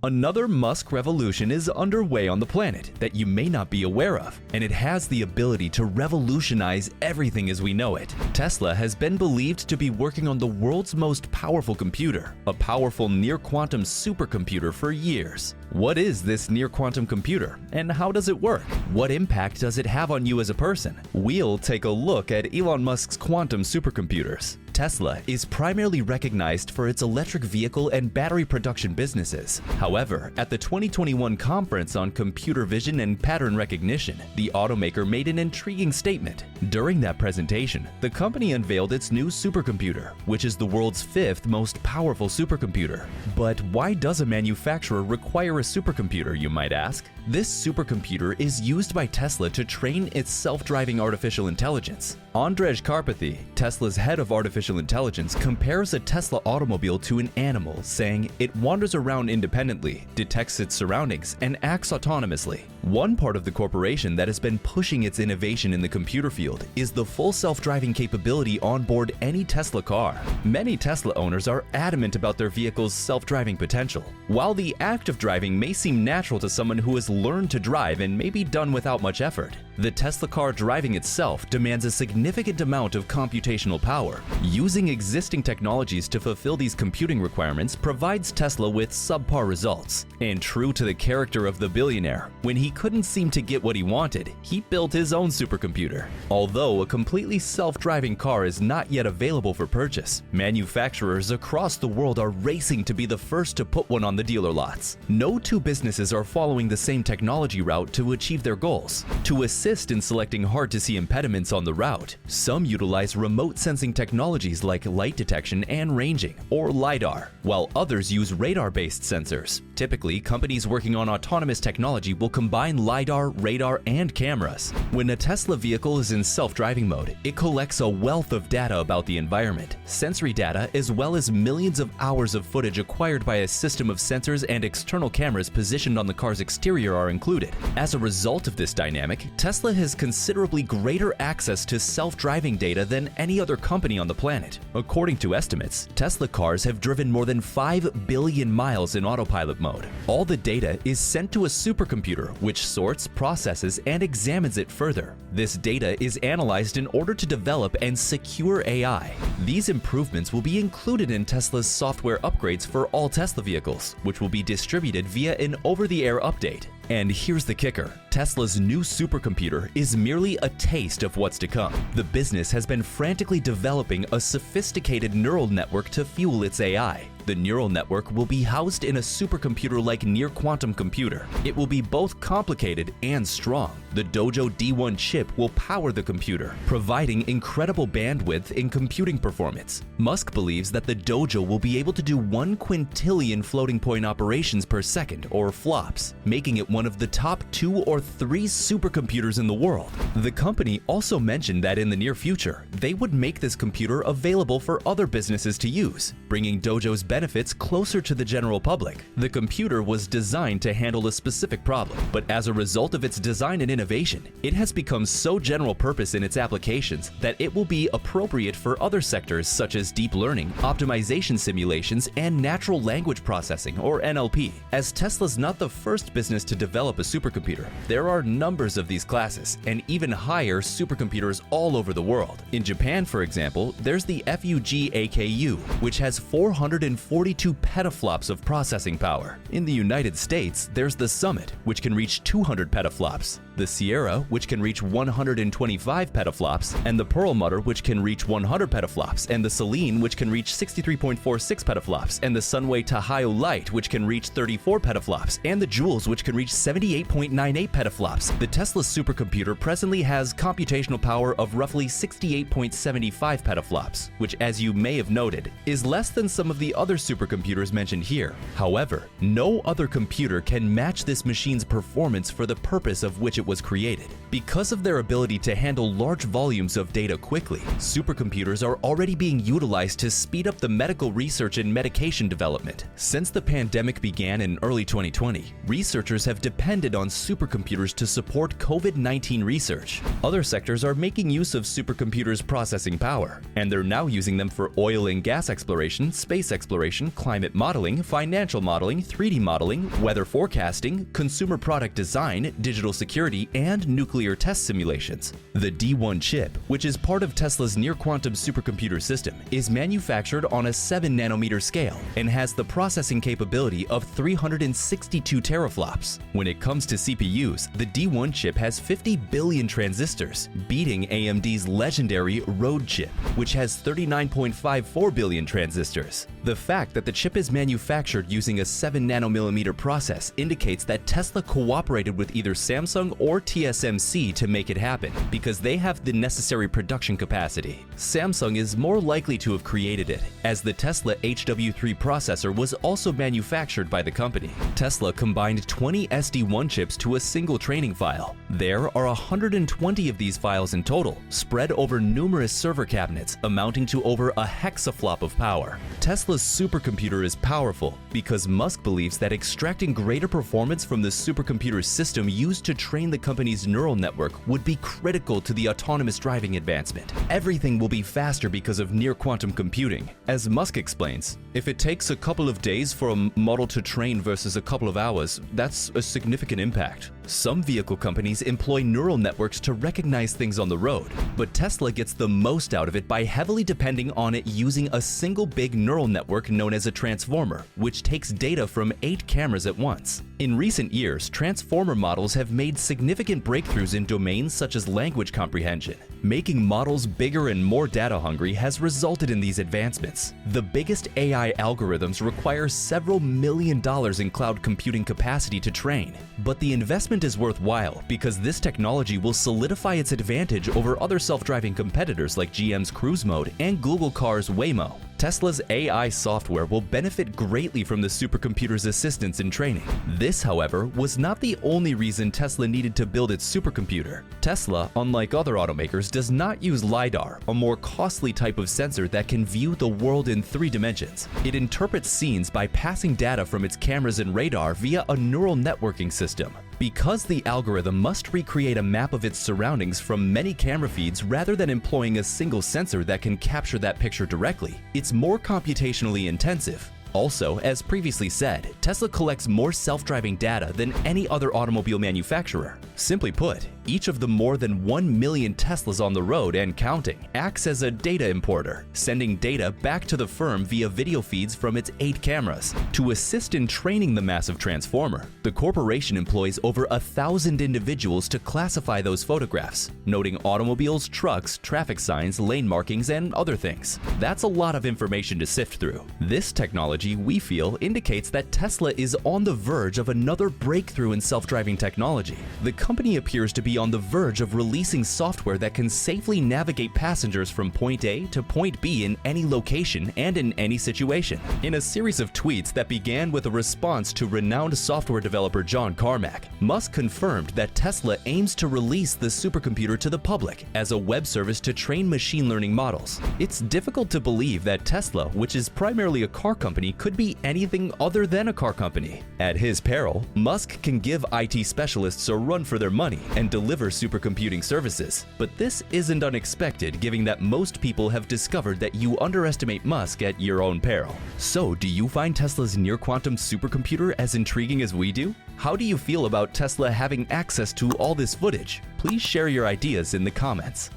Another Musk revolution is underway on the planet that you may not be aware of, and it has the ability to revolutionize everything as we know it. Tesla has been believed to be working on the world's most powerful computer, a powerful near-quantum supercomputer, for years. What is this near-quantum computer, and how does it work? What impact does it have on you as a person? We'll take a look at Elon Musk's quantum supercomputers. Tesla is primarily recognized for its electric vehicle and battery production businesses. However, at the 2021 Conference on Computer Vision and Pattern Recognition, the automaker made an intriguing statement. During that presentation, the company unveiled its new supercomputer, which is the world's 5th most powerful supercomputer. But why does a manufacturer require a supercomputer, you might ask? This supercomputer is used by Tesla to train its self-driving artificial intelligence. Andrej Karpathy, Tesla's head of artificial intelligence, compares a Tesla automobile to an animal, saying it wanders around independently, detects its surroundings, and acts autonomously. One part of the corporation that has been pushing its innovation in the computer field is the full self-driving capability on board any Tesla car. Many Tesla owners are adamant about their vehicle's self-driving potential. While the act of driving may seem natural to someone who has learned to drive and may be done without much effort, the Tesla car driving itself demands a significant amount of computational power. Using existing technologies to fulfill these computing requirements provides Tesla with subpar results. And true to the character of the billionaire, when he couldn't seem to get what he wanted, he built his own supercomputer. Although a completely self-driving car is not yet available for purchase, manufacturers across the world are racing to be the first to put one on the dealer lots. No two businesses are following the same technology route to achieve their goals. To assist in selecting hard-to-see impediments on the route, some utilize remote sensing technologies like light detection and ranging, or LiDAR, while others use radar-based sensors. Typically, companies working on autonomous technology will combine LiDAR, radar, and cameras. When a Tesla vehicle is in self-driving mode, it collects a wealth of data about the environment, sensory data, as well as millions of hours of footage acquired by a system of sensors and external cameras positioned on the car's exterior are included. As a result of this dynamic, Tesla has considerably greater access to self-driving data than any other company on the planet. According to estimates, Tesla cars have driven more than 5 billion miles in autopilot mode. All the data is sent to a supercomputer, which sorts, processes, and examines it further. This data is analyzed in order to develop and secure AI. These improvements will be included in Tesla's software upgrades for all Tesla vehicles, which will be distributed via an over-the-air update. And here's the kicker. Tesla's new supercomputer is merely a taste of what's to come. The business has been frantically developing a sophisticated neural network to fuel its AI. The neural network will be housed in a supercomputer-like near-quantum computer. It will be both complicated and strong. The Dojo D1 chip will power the computer, providing incredible bandwidth in computing performance. Musk believes that the Dojo will be able to do 1 quintillion floating point operations per second, or flops, making it one of the top 2 or 3 supercomputers in the world. The company also mentioned that in the near future, they would make this computer available for other businesses to use, bringing Dojo's benefits closer to the general public. The computer was designed to handle a specific problem, but as a result of its design and innovation, it has become so general purpose in its applications that it will be appropriate for other sectors such as deep learning, optimization simulations, and natural language processing, or NLP. As Tesla's not the first business to develop a supercomputer, there are numbers of these classes and even higher supercomputers all over the world. In Japan, for example, there's the FUG-AKU, which has 442 petaflops of processing power. In the United States, there's the Summit, which can reach 200 petaflops, the Sierra, which can reach 125 petaflops, and the Perlmutter, which can reach 100 petaflops, and the Selene, which can reach 63.46 petaflops, and the Sunway Tahoe Light, which can reach 34 petaflops, and the Jules, which can reach 78.98 petaflops. The Tesla supercomputer presently has computational power of roughly 68.75 petaflops, which, as you may have noted, is less than some of the other supercomputers mentioned here. However, no other computer can match this machine's performance for the purpose of which it was created. Because of their ability to handle large volumes of data quickly, supercomputers are already being utilized to speed up the medical research and medication development. Since the pandemic began in early 2020, researchers have depended on supercomputers to support COVID-19 research. Other sectors are making use of supercomputers' processing power, and they're now using them for oil and gas exploration, space exploration, climate modeling, financial modeling, 3D modeling, weather forecasting, consumer product design, digital security, and nuclear test simulations. The D1 chip, which is part of Tesla's near-quantum supercomputer system, is manufactured on a 7-nanometer scale and has the processing capability of 362 teraflops. When it comes to CPUs, the D1 chip has 50 billion transistors, beating AMD's legendary Rode chip, which has 39.54 billion transistors. The fact that the chip is manufactured using a 7-nanometer process indicates that Tesla cooperated with either Samsung or TSMC to make it happen, because they have the necessary production capacity. Samsung is more likely to have created it, as the Tesla HW3 processor was also manufactured by the company. Tesla combined 20 SD1 chips to a single training file. There are 120 of these files in total, spread over numerous server cabinets, amounting to over a hexaflop of power. Tesla's supercomputer is powerful because Musk believes that extracting greater performance from the supercomputer system used to train the company's neural network would be critical to the autonomous driving advancement. Everything will be faster because of near-quantum computing. As Musk explains, if it takes a couple of days for a model to train versus a couple of hours, that's a significant impact. Some vehicle companies employ neural networks to recognize things on the road, but Tesla gets the most out of it by heavily depending on it using a single big neural network known as a transformer, which takes data from 8 cameras at once. In recent years, transformer models have made significant breakthroughs in domains such as language comprehension. Making models bigger and more data hungry has resulted in these advancements. The biggest AI algorithms require several $1 million in cloud computing capacity to train, but the investment is worthwhile because this technology will solidify its advantage over other self-driving competitors like GM's Cruise Mode and Google Car's Waymo. Tesla's AI software will benefit greatly from the supercomputer's assistance in training. This, however, was not the only reason Tesla needed to build its supercomputer. Tesla, unlike other automakers, does not use LiDAR, a more costly type of sensor that can view the world in 3 dimensions. It interprets scenes by passing data from its cameras and radar via a neural networking system. Because the algorithm must recreate a map of its surroundings from many camera feeds rather than employing a single sensor that can capture that picture directly, it's more computationally intensive. Also, as previously said, Tesla collects more self-driving data than any other automobile manufacturer. Simply put, each of the more than 1 million Teslas on the road and counting acts as a data importer, sending data back to the firm via video feeds from its 8 cameras. To assist in training the massive transformer, the corporation employs over 1,000 individuals to classify those photographs, noting automobiles, trucks, traffic signs, lane markings, and other things. That's a lot of information to sift through. This technology, we feel, indicates that Tesla is on the verge of another breakthrough in self-driving technology. The company appears to be on the verge of releasing software that can safely navigate passengers from point A to point B in any location and in any situation. In a series of tweets that began with a response to renowned software developer John Carmack, Musk confirmed that Tesla aims to release the supercomputer to the public as a web service to train machine learning models. It's difficult to believe that Tesla, which is primarily a car company, could be anything other than a car company. At his peril, Musk can give IT specialists a run for their money and deliver supercomputing services. But this isn't unexpected, given that most people have discovered that you underestimate Musk at your own peril. So, do you find Tesla's near-quantum supercomputer as intriguing as we do? How do you feel about Tesla having access to all this footage? Please share your ideas in the comments.